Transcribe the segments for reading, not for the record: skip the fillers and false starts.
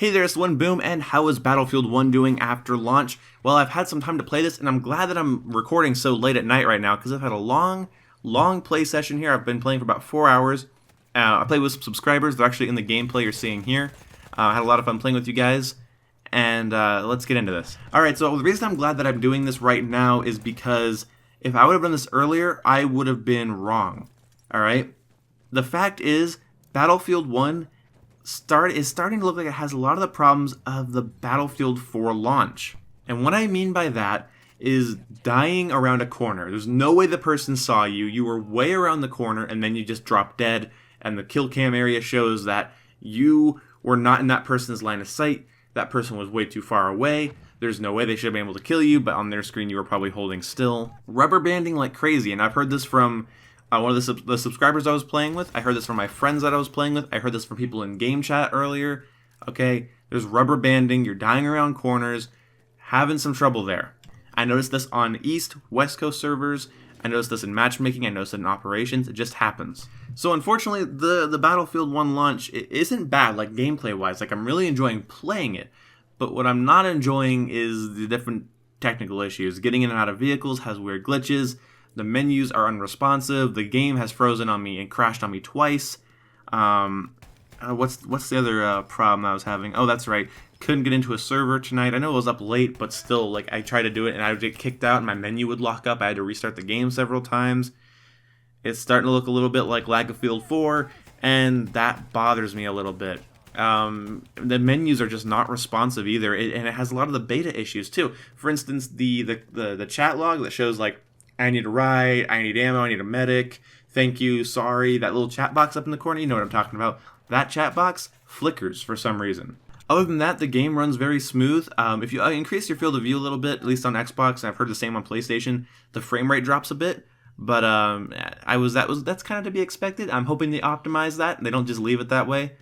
Hey there, it's One Boom, and how is Battlefield 1 doing after launch? Well, I've had some time to play this, and I'm glad that I'm recording so late at night right now, because I've had a long play session here. I've been playing for about 4 hours. I played with some subscribers. They're actually in the gameplay you're seeing here. I had a lot of fun playing with you guys, and let's get into this. Alright, so the reason I'm glad that I'm doing this right now is because if I would have done this earlier, I would have been wrong. Alright? The fact is, Battlefield 1 is starting to look like it has a lot of the problems of the Battlefield 4 launch. And what I mean by that is dying around a corner. There's no way the person saw you. You were way around the corner and then you just dropped dead, and the kill cam area shows that you were not in that person's line of sight. That person was way too far away. There's no way they should have been able to kill you, but on their screen you were probably holding still. Rubber banding like crazy, and I've heard this from one of the subscribers I was playing with. I heard this from my friends that I was playing with. I heard this from people in game chat earlier. Okay, there's rubber banding. You're dying around corners, having some trouble there. I noticed this on East, West Coast servers. I noticed this in matchmaking. I noticed it in operations. It just happens. So unfortunately, the Battlefield 1 launch isn't bad, like gameplay-wise. Like, I'm really enjoying playing it. But what I'm not enjoying is the different technical issues. Getting in and out of vehicles has weird glitches. The menus are unresponsive. The game has frozen on me and crashed on me twice. What's the other problem I was having? Oh, that's right. Couldn't get into a server tonight. I know it was up late, but still, like, I tried to do it and I would get kicked out and my menu would lock up. I had to restart the game several times. It's starting to look a little bit like Battlefield 4, and that bothers me a little bit. The menus are just not responsive either, and it has a lot of the beta issues too. For instance, the chat log that shows, like, I need a ride, I need ammo, I need a medic, thank you, sorry, that little chat box up in the corner, you know what I'm talking about. That chat box flickers for some reason. Other than that, the game runs very smooth. If you increase your field of view a little bit, at least on Xbox, and I've heard the same on PlayStation, the frame rate drops a bit, but that's kind of to be expected. I'm hoping they optimize that, and they don't just leave it that way.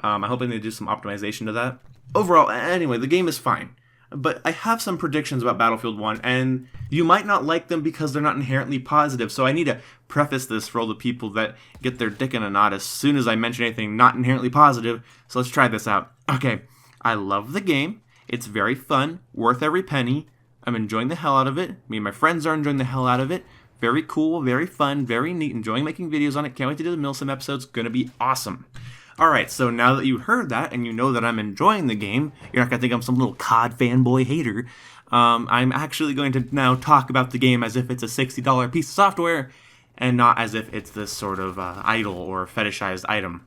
I'm hoping they do some optimization to that. Overall, anyway, the game is fine. But I have some predictions about Battlefield 1, and you might not like them because they're not inherently positive, so I need to preface this for all the people that get their dick in a knot as soon as I mention anything not inherently positive, so let's try this out. Okay, I love the game. It's very fun, worth every penny. I'm enjoying the hell out of it. Me and my friends are enjoying the hell out of it. Very cool, very fun, very neat, enjoying making videos on it. Can't wait to do the Milsim episodes, gonna be awesome. Alright, so now that you heard that, and you know that I'm enjoying the game, you're not going to think I'm some little COD fanboy hater. I'm actually going to now talk about the game as if it's a $60 piece of software, and not as if it's this sort of idol or fetishized item.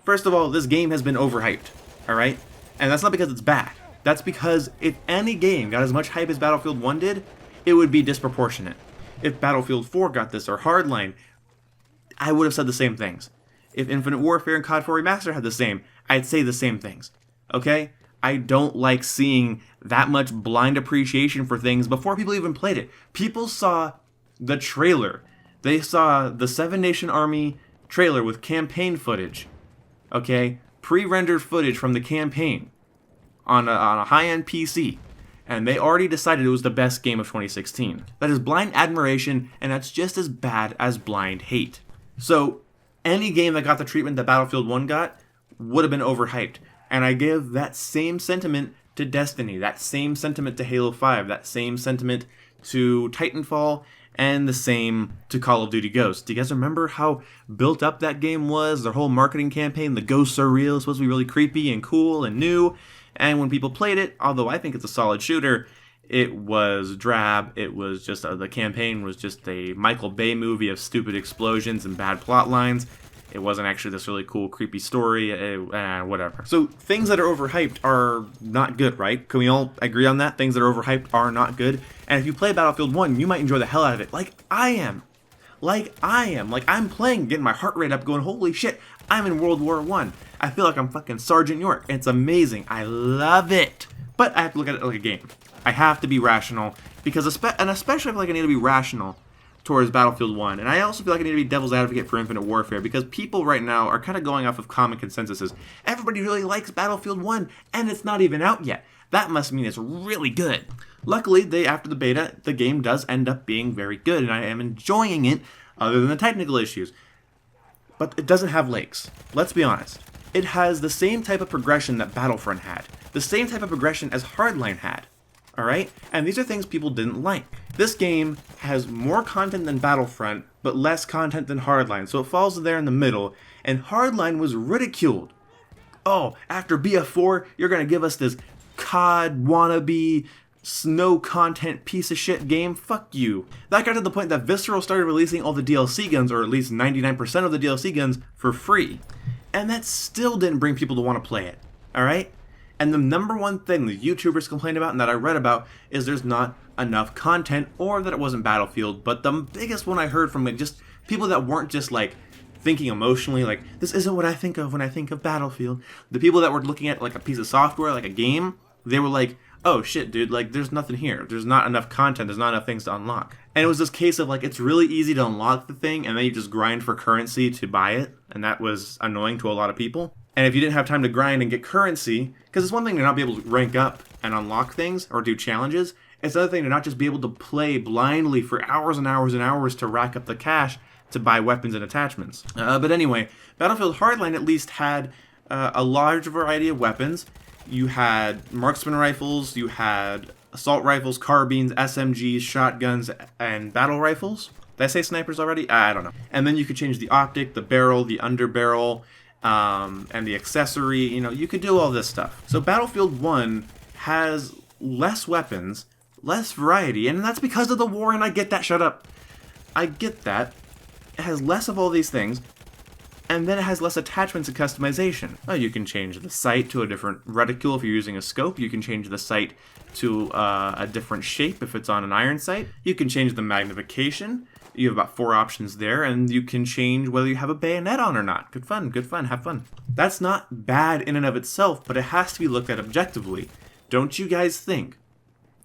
First of all, this game has been overhyped, alright? And that's not because it's bad. That's because if any game got as much hype as Battlefield 1 did, it would be disproportionate. If Battlefield 4 got this, or Hardline, I would have said the same things. If Infinite Warfare and COD 4 Remastered had the same, I'd say the same things. Okay? I don't like seeing that much blind appreciation for things before people even played it. People saw the trailer. They saw the Seven Nation Army trailer with campaign footage. Okay? Pre-rendered footage from the campaign on a high-end PC. And they already decided it was the best game of 2016. That is blind admiration, and that's just as bad as blind hate. So, any game that got the treatment that Battlefield 1 got would have been overhyped. And I give that same sentiment to Destiny, that same sentiment to Halo 5, that same sentiment to Titanfall, and the same to Call of Duty Ghosts. Do you guys remember how built up that game was? Their whole marketing campaign, the ghosts are real, it's supposed to be really creepy and cool and new. And when people played it, although I think it's a solid shooter, it was drab. It was just, the campaign was just a Michael Bay movie of stupid explosions and bad plot lines. It wasn't actually this really cool, creepy story, whatever. So, things that are overhyped are not good, right? Can we all agree on that? Things that are overhyped are not good. And if you play Battlefield 1, you might enjoy the hell out of it, like I am. Like I'm playing, getting my heart rate up, going, holy shit, I'm in World War I. I feel like I'm fucking Sergeant York. It's amazing. I love it. But I have to look at it like a game. I have to be rational, because especially I feel like I need to be rational towards Battlefield 1, and I also feel like I need to be devil's advocate for Infinite Warfare, because people right now are kind of going off of common consensuses. Everybody really likes Battlefield 1, and it's not even out yet. That must mean it's really good. Luckily, after the beta, the game does end up being very good, and I am enjoying it, other than the technical issues. But it doesn't have legs. Let's be honest. It has the same type of progression that Battlefront had, the same type of progression as Hardline had. Alright? And these are things people didn't like. This game has more content than Battlefront, but less content than Hardline, so it falls there in the middle, and Hardline was ridiculed. Oh, after BF4, you're gonna give us this COD wannabe, snow content piece of shit game? Fuck you. That got to the point that Visceral started releasing all the DLC guns, or at least 99% of the DLC guns, for free. And that still didn't bring people to want to play it. Alright? And the number one thing the YouTubers complained about and that I read about is there's not enough content, or that it wasn't Battlefield. But the biggest one I heard from just people that weren't just like thinking emotionally, like, this isn't what I think of when I think of Battlefield. The people that were looking at like a piece of software, like a game, they were like, oh shit, dude, like, there's nothing here. There's not enough content. There's not enough things to unlock. And it was this case of like, it's really easy to unlock the thing, and then you just grind for currency to buy it. And that was annoying to a lot of people. And if you didn't have time to grind and get currency, because it's one thing to not be able to rank up and unlock things or do challenges, it's another thing to not just be able to play blindly for hours and hours and hours to rack up the cash to buy weapons and attachments. But anyway, Battlefield Hardline at least had a large variety of weapons. You had marksman rifles, you had assault rifles, carbines, SMGs, shotguns, and battle rifles. Did I say snipers already? I don't know. And then you could change the optic, the barrel, the underbarrel, and the accessory. You know, you could do all this stuff. So Battlefield 1 has less weapons, less variety, and that's because of the war, and I get that. Shut up. I get that. It has less of all these things, and then it has less attachments and customization. Oh, you can change the sight to a different reticule if you're using a scope. You can change the sight to a different shape if it's on an iron sight. You can change the magnification. You have about 4 options there, and you can change whether you have a bayonet on or not. Good fun, have fun. That's not bad in and of itself, but it has to be looked at objectively. Don't you guys think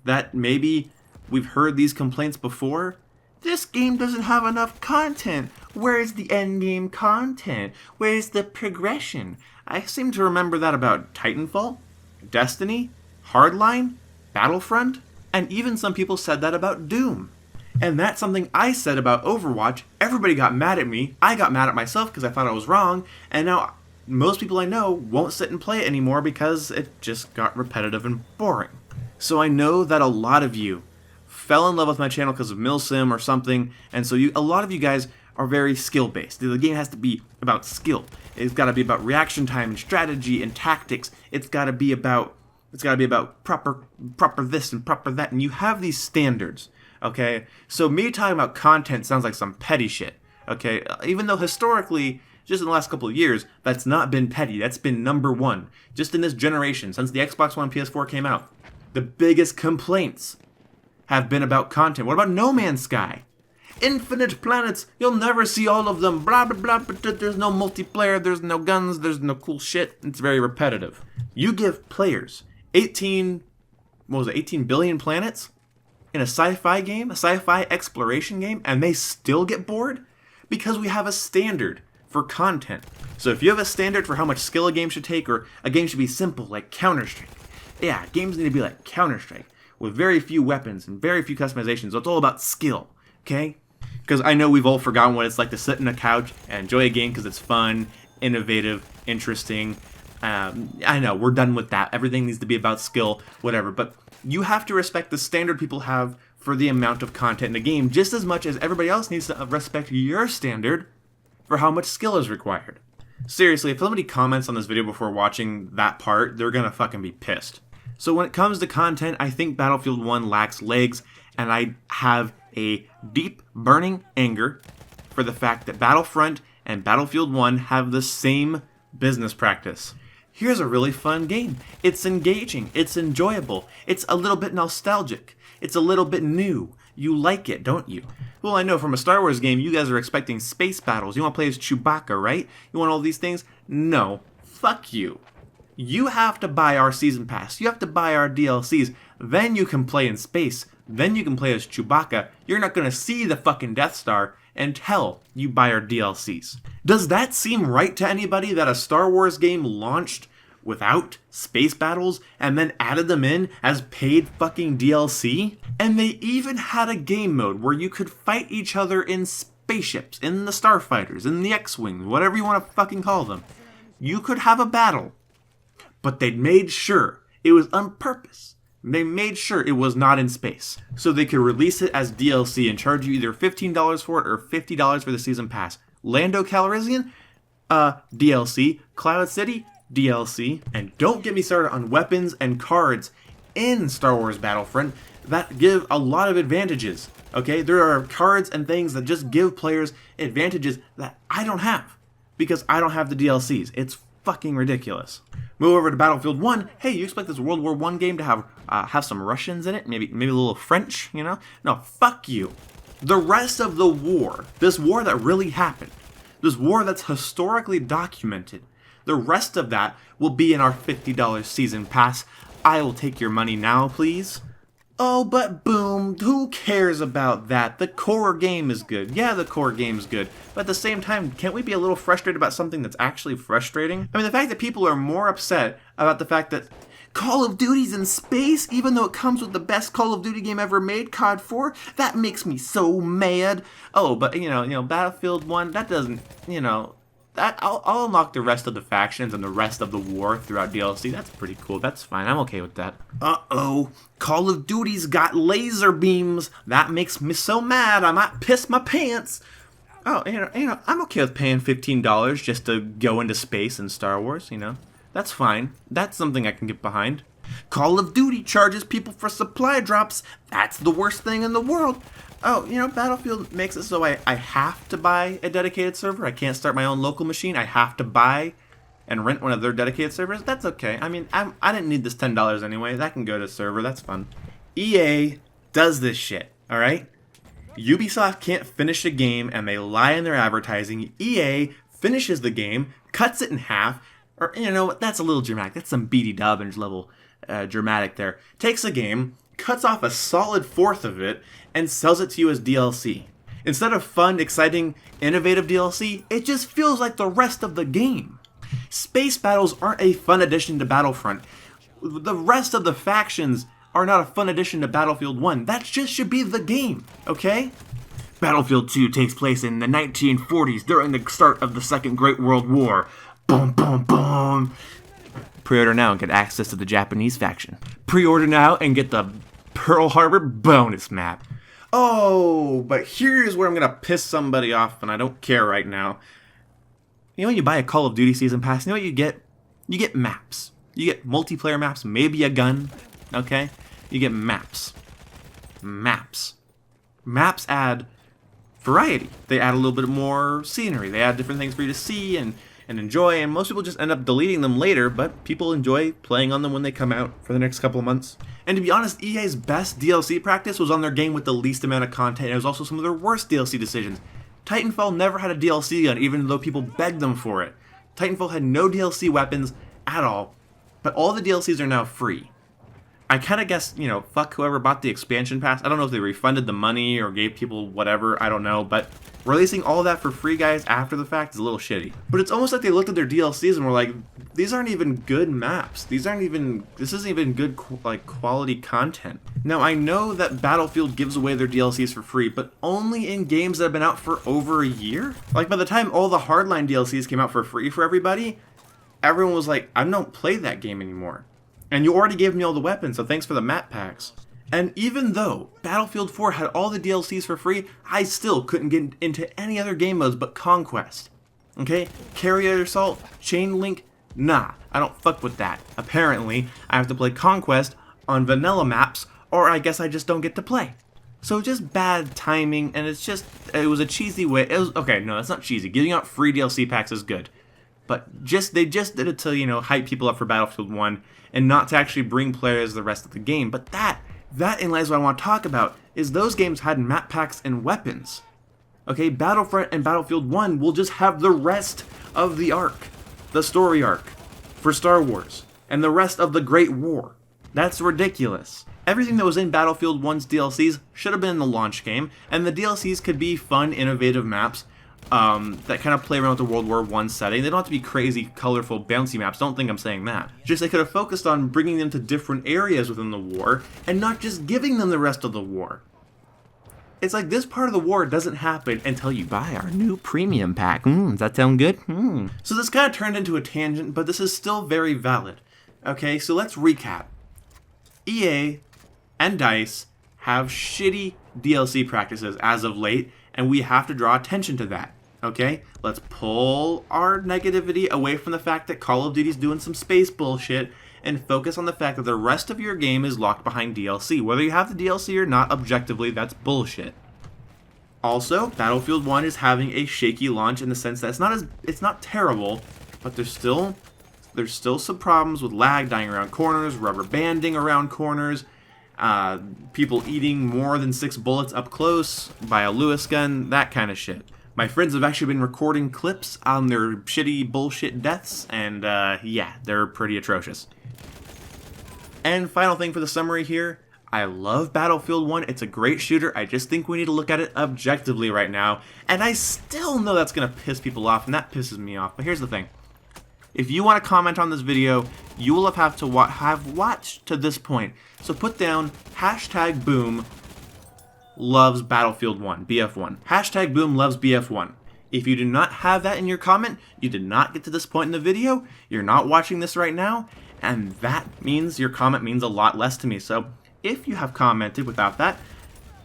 that maybe we've heard these complaints before? This game doesn't have enough content. Where's the end game content? Where's the progression? I seem to remember that about Titanfall, Destiny, Hardline, Battlefront, and even some people said that about Doom. And that's something I said about Overwatch. Everybody got mad at me. I got mad at myself because I thought I was wrong. And now most people I know won't sit and play it anymore because it just got repetitive and boring. So I know that a lot of you fell in love with my channel because of Milsim or something, and so a lot of you guys are very skill-based. The game has to be about skill. It's got to be about reaction time and strategy and tactics. It's got to be about proper this and proper that, and you have these standards, okay? So me talking about content sounds like some petty shit, okay? Even though historically, just in the last couple of years, that's not been petty. That's been number one. Just in this generation, since the Xbox One and PS4 came out, the biggest complaints have been about content. What about No Man's Sky? Infinite planets, you'll never see all of them, blah blah blah, but there's no multiplayer, there's no guns, there's no cool shit, it's very repetitive. You give players 18 billion planets in a sci-fi game, a sci-fi exploration game, and they still get bored? Because we have a standard for content. So if you have a standard for how much skill a game should take, or a game should be simple, like Counter-Strike, yeah, games need to be like Counter-Strike, with very few weapons and very few customizations. So it's all about skill, okay? Because I know we've all forgotten what it's like to sit on a couch and enjoy a game because it's fun, innovative, interesting. I know, we're done with that. Everything needs to be about skill, whatever. But you have to respect the standard people have for the amount of content in a game, just as much as everybody else needs to respect your standard for how much skill is required. Seriously, if somebody comments on this video before watching that part, they're gonna fucking be pissed. So when it comes to content, I think Battlefield 1 lacks legs, and I have a deep, burning anger for the fact that Battlefront and Battlefield 1 have the same business practice. Here's a really fun game. It's engaging, it's enjoyable, it's a little bit nostalgic, it's a little bit new. You like it, don't you? Well, I know from a Star Wars game, you guys are expecting space battles. You want to play as Chewbacca, right? You want all these things? No. Fuck you. You have to buy our season pass. You have to buy our DLCs. Then you can play in space. Then you can play as Chewbacca. You're not going to see the fucking Death Star until you buy our DLCs. Does that seem right to anybody that a Star Wars game launched without space battles and then added them in as paid fucking DLC? And they even had a game mode where you could fight each other in spaceships, in the starfighters, in the X-Wings, whatever you want to fucking call them. You could have a battle, but they made sure it was on purpose. They made sure it was not in space, so they could release it as DLC and charge you either $15 for it or $50 for the season pass. Lando Calrissian, DLC. Cloud City, DLC. And don't get me started on weapons and cards in Star Wars Battlefront that give a lot of advantages. Okay, there are cards and things that just give players advantages that I don't have because I don't have the DLCs. It's fucking ridiculous. Move over to Battlefield 1. Hey, you expect this World War I game to have some Russians in it? Maybe a little French, you know? No, fuck you. The rest of the war, this war that really happened, this war that's historically documented, the rest of that will be in our $50 season pass. I will take your money now, please. Oh, but boom, who cares about that? The core game is good. Yeah, the core game is good. But at the same time, can't we be a little frustrated about something that's actually frustrating? I mean, the fact that people are more upset about the fact that Call of Duty's in space, even though it comes with the best Call of Duty game ever made, COD 4, that makes me so mad. Oh, but you know, Battlefield 1, that doesn't, I'll unlock the rest of the factions and the rest of the war throughout DLC. That's pretty cool. That's fine. I'm okay with that. Uh-oh. Call of Duty's got laser beams. That makes me so mad. I might piss my pants. Oh, I'm okay with paying $15 just to go into space in Star Wars, That's fine. That's something I can get behind. Call of Duty charges people for supply drops. That's the worst thing in the world. Oh, Battlefield makes it so I have to buy a dedicated server. I can't start my own local machine. I have to buy and rent one of their dedicated servers. That's okay. I mean, I didn't need this $10 anyway. That can go to server. That's fun. EA does this shit, all right? Ubisoft can't finish a game and they lie in their advertising. EA finishes the game, cuts it in half, or that's a little dramatic. That's some BD Dobbins level dramatic there. Takes a game, cuts off a solid fourth of it, and sells it to you as DLC. Instead of fun, exciting, innovative DLC, it just feels like the rest of the game. Space battles aren't a fun addition to Battlefront. The rest of the factions are not a fun addition to Battlefield 1. That just should be the game, okay? Battlefield 2 takes place in the 1940s during the start of the Second Great World War. Boom, boom, boom. Pre-order now and get access to the Japanese faction. Pre-order now and get the Pearl Harbor bonus map. Oh, but here's where I'm going to piss somebody off, and I don't care right now. When you buy a Call of Duty Season Pass, you know what you get? You get maps. You get multiplayer maps, maybe a gun, okay? You get maps. Maps. Maps add variety. They add a little bit more scenery. They add different things for you to see and enjoy, and most people just end up deleting them later, but people enjoy playing on them when they come out for the next couple of months. And to be honest, EA's best DLC practice was on their game with the least amount of content, and it was also some of their worst DLC decisions. Titanfall never had a DLC gun, even though people begged them for it. Titanfall had no DLC weapons at all, but all the DLCs are now free. I kind of guess, fuck whoever bought the expansion pass. I don't know if they refunded the money or gave people whatever, I don't know, but releasing all of that for free, guys, after the fact is a little shitty. But it's almost like they looked at their DLCs and were like, these aren't even good maps. This isn't even good, quality content. Now, I know that Battlefield gives away their DLCs for free, but only in games that have been out for over a year? Like, by the time all the Hardline DLCs came out for free for everybody, everyone was like, I don't play that game anymore. And you already gave me all the weapons, so thanks for the map packs. And even though Battlefield 4 had all the DLCs for free, I still couldn't get into any other game modes but Conquest. Okay? Carrier Assault, Chain Link, nah, I don't fuck with that. Apparently, I have to play Conquest on vanilla maps, or I guess I just don't get to play. So just bad timing, and it was a cheesy way. Okay, no, that's not cheesy. Giving out free DLC packs is good. But they just did it to, hype people up for Battlefield 1 and not to actually bring players the rest of the game. But that in lies what I want to talk about is those games had map packs and weapons. Okay, Battlefront and Battlefield 1 will just have the rest of the arc, the story arc for Star Wars, and the rest of the Great War. That's ridiculous. Everything that was in Battlefield 1's DLCs should have been in the launch game, and the DLCs could be fun, innovative maps that kind of play around with the World War I setting. They don't have to be crazy, colorful, bouncy maps. Don't think I'm saying that. Just they could have focused on bringing them to different areas within the war and not just giving them the rest of the war. It's like this part of the war doesn't happen until you buy our new premium pack. Does that sound good? So this kind of turned into a tangent, but this is still very valid. Okay, so let's recap. EA and DICE have shitty DLC practices as of late, and we have to draw attention to that. Okay, let's pull our negativity away from the fact that Call of Duty's doing some space bullshit and focus on the fact that the rest of your game is locked behind DLC. Whether you have the DLC or not, objectively, that's bullshit. Also, Battlefield 1 is having a shaky launch in the sense that it's not terrible, but there's still some problems with lag, dying around corners, rubber banding around corners, people eating more than 6 bullets up close by a Lewis gun, that kind of shit. My friends have actually been recording clips on their shitty bullshit deaths, and yeah, they're pretty atrocious. And final thing for the summary here, I love Battlefield 1, it's a great shooter, I just think we need to look at it objectively right now, and I still know that's going to piss people off, and that pisses me off, but here's the thing. If you want to comment on this video, you will have to have watched to this point, so put down hashtag boom loves Battlefield 1, BF1. Hashtag boom loves BF1. If you do not have that in your comment, you did not get to this point in the video, you're not watching this right now, and that means your comment means a lot less to me. So if you have commented without that,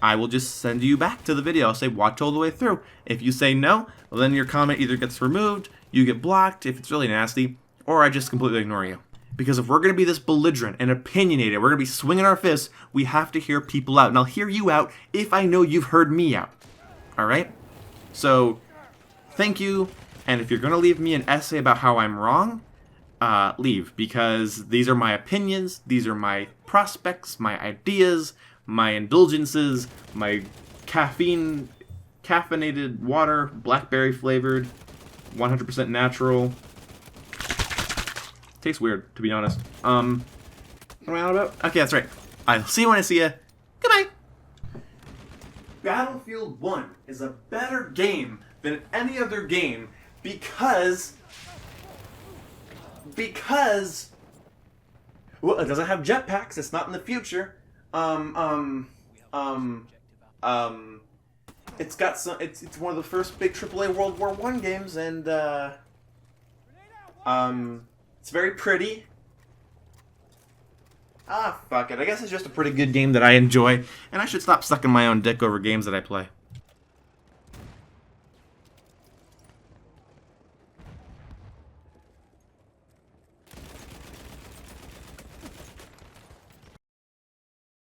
I will just send you back to the video. I'll say watch all the way through. If you say no, well then your comment either gets removed, you get blocked if it's really nasty, or I just completely ignore you. Because if we're going to be this belligerent and opinionated, we're going to be swinging our fists, we have to hear people out. And I'll hear you out if I know you've heard me out. Alright? So, thank you. And if you're going to leave me an essay about how I'm wrong, leave. Because these are my opinions, these are my prospects, my ideas, my indulgences, my caffeinated water, blackberry flavored, 100% natural. Tastes weird, to be honest. What am I on about? Okay, that's right. I'll see you when I see you. Goodbye! Battlefield 1 is a better game than any other game because... Well, it doesn't have jetpacks, it's not in the future. It's got some... It's one of the first big AAA World War I games, and, it's very pretty. Ah, fuck it. I guess it's just a pretty good game that I enjoy, and I should stop sucking my own dick over games that I play.